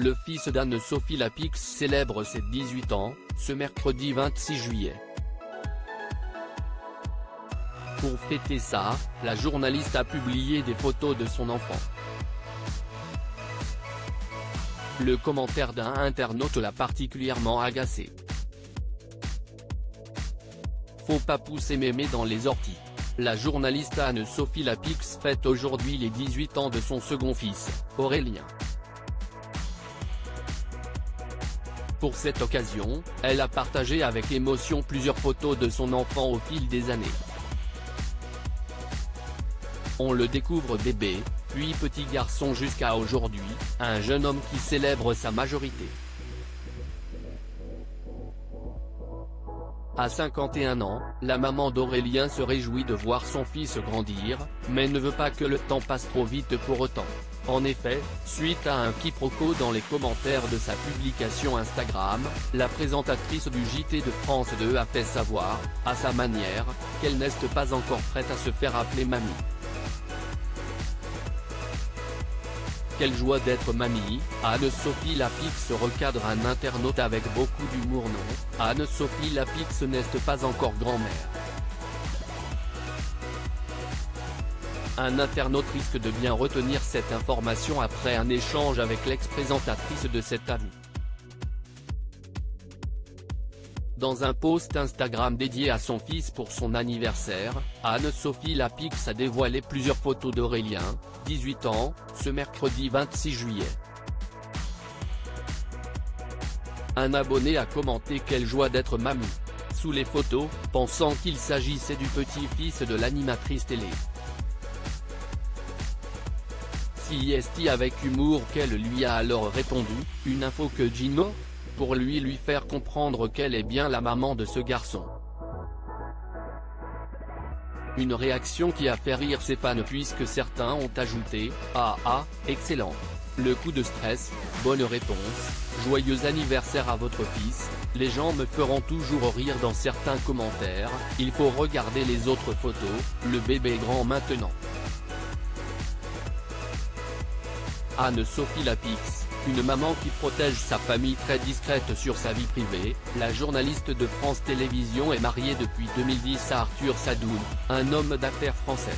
Le fils d'Anne-Sophie Lapix célèbre ses 18 ans, ce mercredi 26 juillet. Pour fêter ça, la journaliste a publié des photos de son enfant. Le commentaire d'un internaute l'a particulièrement agacé. Faut pas pousser mémé dans les orties. La journaliste Anne-Sophie Lapix fête aujourd'hui les 18 ans de son second fils, Aurélien. Pour cette occasion, elle a partagé avec émotion plusieurs photos de son enfant au fil des années. On le découvre bébé, puis petit garçon jusqu'à aujourd'hui, un jeune homme qui célèbre sa majorité. À 51 ans, la maman d'Aurélien se réjouit de voir son fils grandir, mais ne veut pas que le temps passe trop vite pour autant. En effet, suite à un quiproquo dans les commentaires de sa publication Instagram, la présentatrice du JT de France 2 a fait savoir, à sa manière, qu'elle n'est pas encore prête à se faire appeler mamie. Quelle joie d'être mamie, Anne-Sophie Lapix recadre un internaute avec beaucoup d'humour. Non, Anne-Sophie Lapix n'est pas encore grand-mère. Un internaute risque de bien retenir cette information après un échange avec l'ex-présentatrice de cet avou. Dans un post Instagram dédié à son fils pour son anniversaire, Anne-Sophie Lapix a dévoilé plusieurs photos d'Aurélien, 18 ans, ce mercredi 26 juillet. Un abonné a commenté « Quelle joie d'être mamie » sous les photos, pensant qu'il s'agissait du petit-fils de l'animatrice télé. Si avec humour qu'elle lui a alors répondu, une info que Gino ? Pour lui faire comprendre qu'elle est bien la maman de ce garçon. Une réaction qui a fait rire ses fans puisque certains ont ajouté « Ah ah, excellent. Le coup de stress, bonne réponse, joyeux anniversaire à votre fils, les gens me feront toujours rire dans certains commentaires, il faut regarder les autres photos, le bébé est grand maintenant. » Anne-Sophie Lapix, une maman qui protège sa famille très discrète sur sa vie privée, la journaliste de France Télévisions est mariée depuis 2010 à Arthur Sadoun, un homme d'affaires français.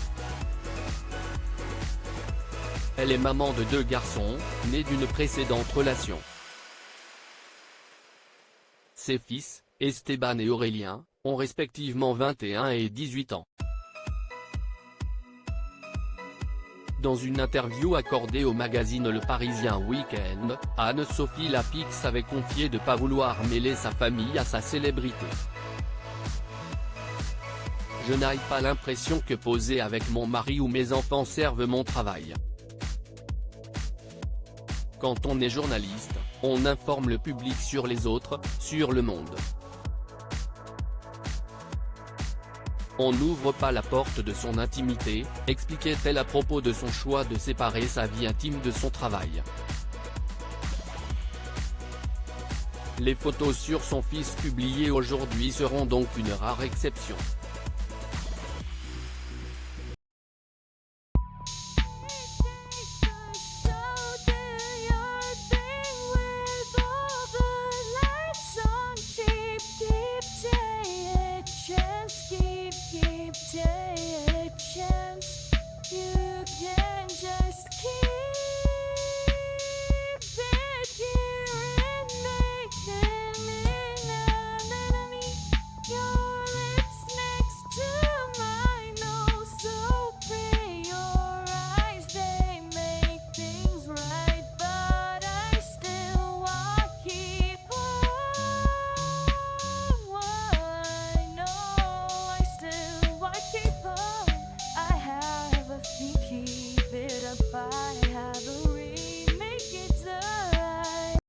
Elle est maman de 2 garçons, nés d'une précédente relation. Ses fils, Esteban et Aurélien, ont respectivement 21 et 18 ans. Dans une interview accordée au magazine Le Parisien Week-end, Anne-Sophie Lapix avait confié de ne pas vouloir mêler sa famille à sa célébrité. « Je n'ai pas l'impression que poser avec mon mari ou mes enfants servent mon travail. Quand on est journaliste, on informe le public sur les autres, sur le monde. On n'ouvre pas la porte de son intimité, expliquait-elle à propos de son choix de séparer sa vie intime de son travail. Les photos sur son fils publiées aujourd'hui seront donc une rare exception.